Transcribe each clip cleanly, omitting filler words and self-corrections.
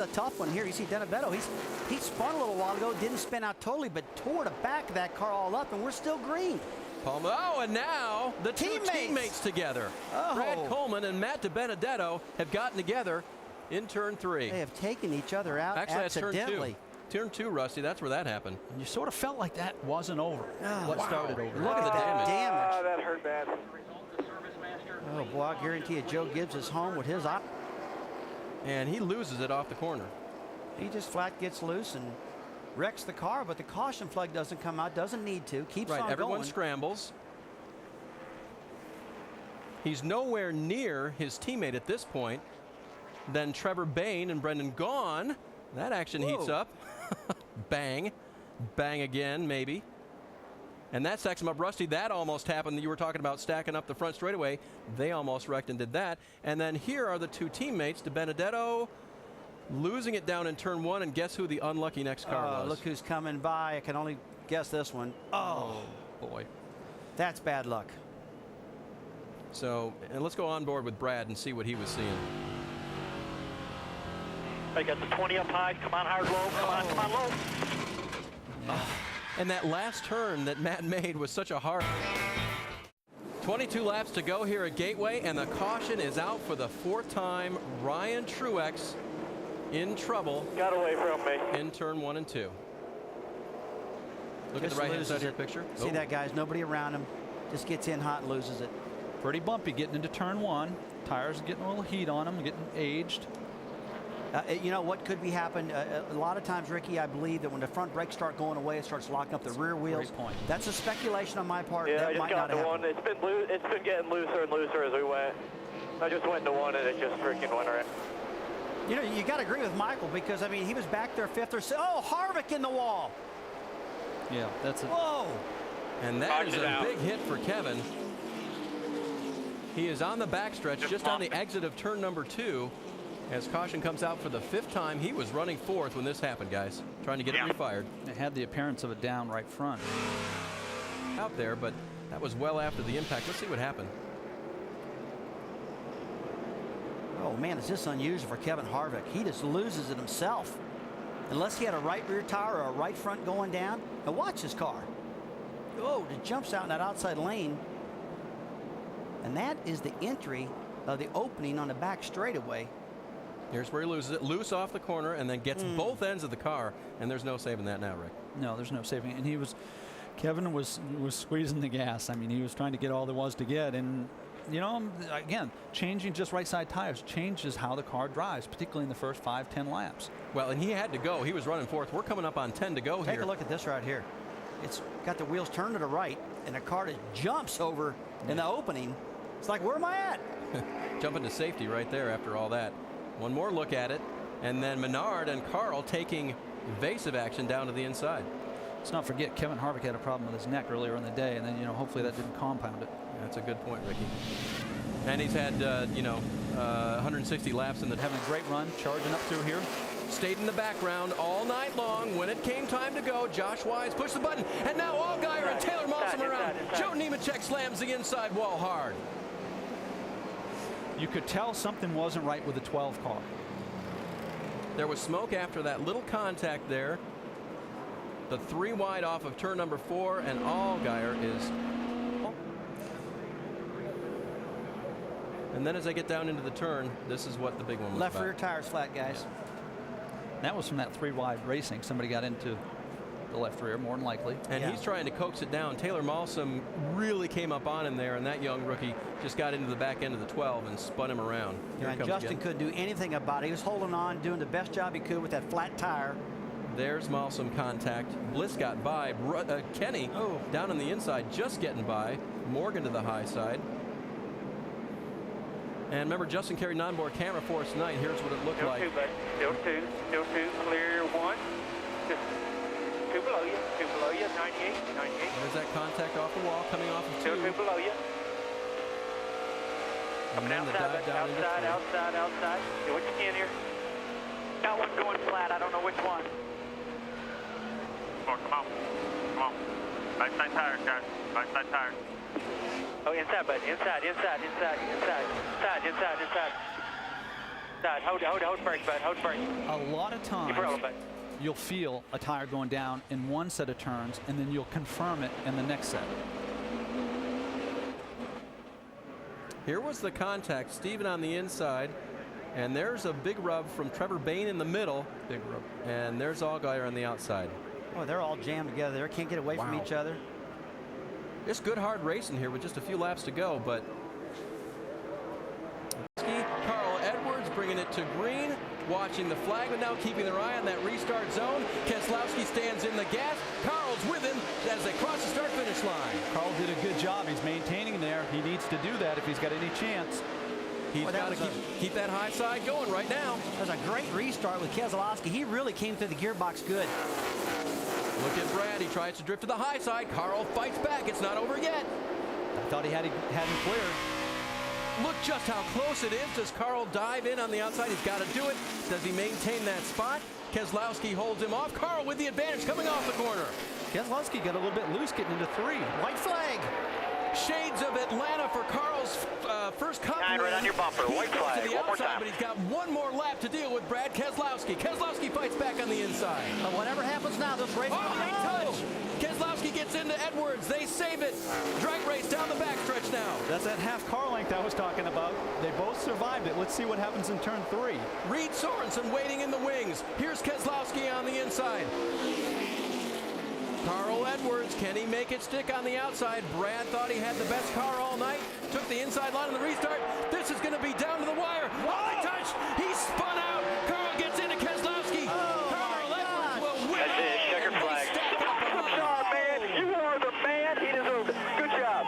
A tough one here. You see Denebetto, he spun a little while ago, didn't spin out totally, but tore the back of that car all up, and we're still green. Palmer, and now the two teammates together. Brad Coleman and Matt DiBenedetto have gotten together in turn 3. They have taken each other out accidentally. Turn 2, Rusty, that's where that happened. And you sort of felt like that wasn't over. What started over? Look at the damage. That hurt bad. Oh, boy, I guarantee you, Joe Gibbs is home with his eye. And he loses it off the corner. He just flat gets loose and wrecks the car, but the caution flag doesn't come out, doesn't need to, keeps on Everyone going. Scrambles. He's nowhere near his teammate at this point. Then Trevor Bayne and Brendan Gaughan. That action heats up. Bang. Bang again, maybe. And that stacks him up. Rusty, that almost happened. You were talking about stacking up the front straightaway. They almost wrecked and did that. And then here are the two teammates. DiBenedetto losing it down in turn 1. And guess who the unlucky next car was? Look who's coming by. I can only guess this one. Oh, boy. That's bad luck. So, and let's go on board with Brad and see what he was seeing. I got the 20 up high. Come on, hard low. Come on low. And that last turn that Matt made was such a hard. 22 laps to go here at Gateway, and the caution is out for the 4th time. Ryan Truex in trouble. Got away from me. In turn 1 and 2. Look at the right-hand side of your picture. See that, guys? Nobody around him. Just gets in hot and loses it. Pretty bumpy getting into turn 1. Tires are getting a little heat on them, getting aged. You know what could be happening? A lot of times, Ricky, I believe that when the front brakes start going away, it starts locking up the rear wheels. Great point. That's a speculation on my part. Yeah, that I just might got not into happen. one. It's been getting looser and looser as we went. I just went into one and it just freaking went around. You know, you got to agree with Michael because, I mean, he was back there 5th or 6th. Oh, Harvick in the wall. Yeah, that's it. Whoa. And that is a big hit for Kevin. He is on the backstretch, just on the exit of turn number 2. As caution comes out for the 5th time. He was running 4th when this happened, guys. Trying to get it refired. It had the appearance of a down right front. Out there, but that was well after the impact. Let's see what happened. Oh, man, is this unusual for Kevin Harvick? He just loses it himself. Unless he had a right rear tire or a right front going down. Now watch his car. Oh, it jumps out in that outside lane. And that is the entry of the opening on the back straightaway. Here's where he loses it. Loose off the corner and then gets both ends of the car. And there's no saving that now, Rick. No, there's no saving it. And Kevin was squeezing the gas. I mean, he was trying to get all there was to get. And, you know, again, changing just right side tires changes how the car drives, particularly in the first 5-10 laps. Well, and he had to go. He was running 4th. We're coming up on 10 to go here. Take a look at this right here. It's got the wheels turned to the right, and the car just jumps over in the opening. It's like, where am I at? Jumping to safety right there after all that. One more look at it, and then Menard and Carl taking evasive action down to the inside. Let's not forget Kevin Harvick had a problem with his neck earlier in the day, and then, you know, hopefully that didn't compound it. That's a good point, Ricky. And he's had, 160 laps in the... Having a great run, charging up through here. Stayed in the background all night long. When it came time to go, Josh Wise pushed the button, and now Allgaier and Taylor Malsom around. Joe Nemechek slams the inside wall hard. You could tell something wasn't right with the 12 car. There was smoke after that little contact there. The 3 wide off of turn number 4, and Allgaier is... And then as they get down into the turn, this is what the big one was Left about. rear tire's flat, guys. That was from that 3 wide racing. Somebody got into the left rear, more than likely. And he's trying to coax it down. Taylor Malsom really came up on him there, and that young rookie just got into the back end of the 12 and spun him around. And Justin couldn't do anything about it. He was holding on, doing the best job he could with that flat tire. There's Malsom contact. Bliss got by. Kenny down on the inside, just getting by. Morgan to the high side. And remember, Justin carried an onboard camera for us tonight. Here's what it looked like. Still two, clear 1. Just 2 below you, 98. There's that contact off the wall coming off of 2. Still 2 below you. And then the dive down into 3. Outside. Do what you can here. Got one going flat, I don't know which one. Come on. Right side tire, guys. Right side tire. Oh, inside, bud. Inside. Dad, hold first, bud. Hold first. A lot of Keep rolling, times bud. you'll feel a tire going down in one set of turns, and then you'll confirm it in the next set. Here was the contact. Steven on the inside. And there's a big rub from Trevor Bayne in the middle. Big rub. And there's Allgaier on the outside. Oh, they're all jammed together. They can't get away from each other. It's good hard racing here with just a few laps to go, but Carl Edwards bringing it to green, watching the flag, but now keeping their eye on that restart zone. Keselowski stands in the gas. Carl's with him as they cross the start-finish line. Carl did a good job. He's maintaining there. He needs to do that if he's got any chance. He's got to keep that high side going right now. That was a great restart with Keselowski. He really came through the gearbox good. Look at Brad. He tries to drift to the high side. Carl fights back. It's not over yet. I thought he had him cleared. Look just how close it is. Does Carl dive in on the outside? He's got to do it. Does he maintain that spot? Keselowski holds him off. Carl with the advantage coming off the corner. Keselowski got a little bit loose getting into 3. White flag. Shades of Atlanta for Carl's first cup win. Right on your bumper. He White goes flag. to the One more outside, time. but he's got one more lap to deal with Brad Keselowski. Keselowski fights back on the inside. But whatever happens now, this race. Oh, high touch. Keselowski gets into Edwards. They save it. Drag race down the backstretch now. That's that half car length I was talking about. They both survived it. Let's see what happens in turn 3. Reed Sorensen waiting in the wings. Here's Keselowski on the inside. Carl Edwards, can he make it stick on the outside? Brad thought he had the best car all night. Took the inside line in the restart. This is going to be down to the wire. High touch. He spun out. Carl gets into Keselowski. Carl Edwards will win. That's it. Checker They flag. stack up Good behind. job, man. You are the man. He deserved it. Good job.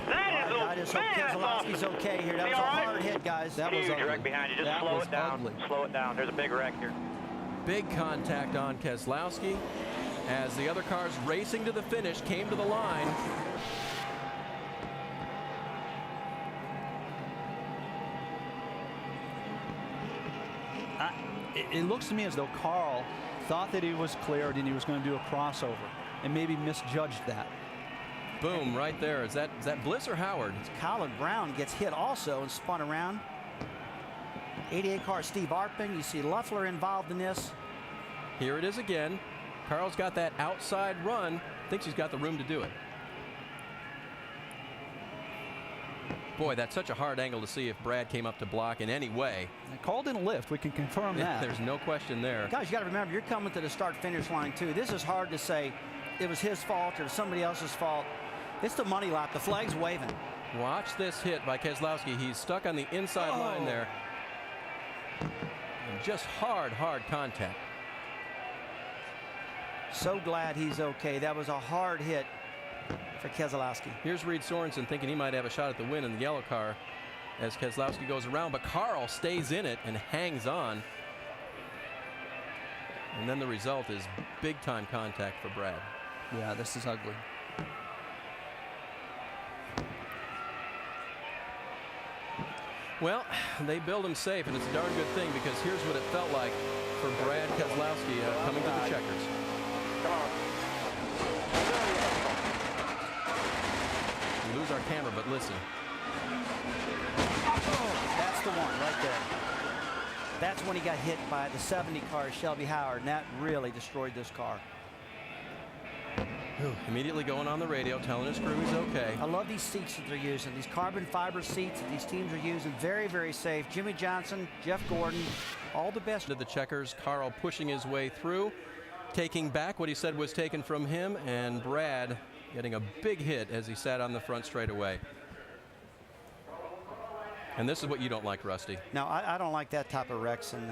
That is I just hope Keselowski's okay here. That was a hard hit, guys. That was huge ugly. wreck behind you. Just That slow was it down. ugly. Slow it down. There's a big wreck here. Big contact on Keselowski as the other cars racing to the finish came to the line. It looks to me as though Carl thought that he was cleared and he was going to do a crossover and maybe misjudged that. Boom, right there. Is that Bliss or Howard? Colin Brown gets hit also and spun around. 88 car Steve Arpin. You see Loeffler involved in this. Here it is again. Carl's got that outside run. Thinks he's got the room to do it. Boy, that's such a hard angle to see if Brad came up to block in any way. Carl didn't lift. We can confirm that. There's no question there. Guys, you got to remember, you're coming to the start-finish line, too. This is hard to say it was his fault or somebody else's fault. It's the money lap. The flag's waving. Watch this hit by Keselowski. He's stuck on the inside line there. And just hard contact. So glad he's okay. That was a hard hit for Keselowski. Here's Reed Sorensen thinking he might have a shot at the win in the yellow car as Keselowski goes around, but Carl stays in it and hangs on. And then the result is big-time contact for Brad. Yeah, this is ugly. Well, they build him safe, and it's a darn good thing because here's what it felt like for Brad Keselowski coming to the checkers. We lose our camera, but listen. That's the one right there. That's when he got hit by the 70 car Shelby Howard, and that really destroyed this car. Immediately going on the radio, telling his crew he's okay. I love these seats that they're using. These carbon fiber seats that these teams are using. Very, very safe. Jimmy Johnson, Jeff Gordon, all the best. To the checkers, Carl pushing his way through, taking back what he said was taken from him, and Brad getting a big hit as he sat on the front straightaway. And this is what you don't like, Rusty. No, I don't like that type of wrecks. And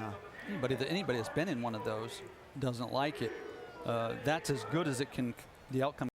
Anybody that's been in one of those doesn't like it. That's as good as it can. The outcome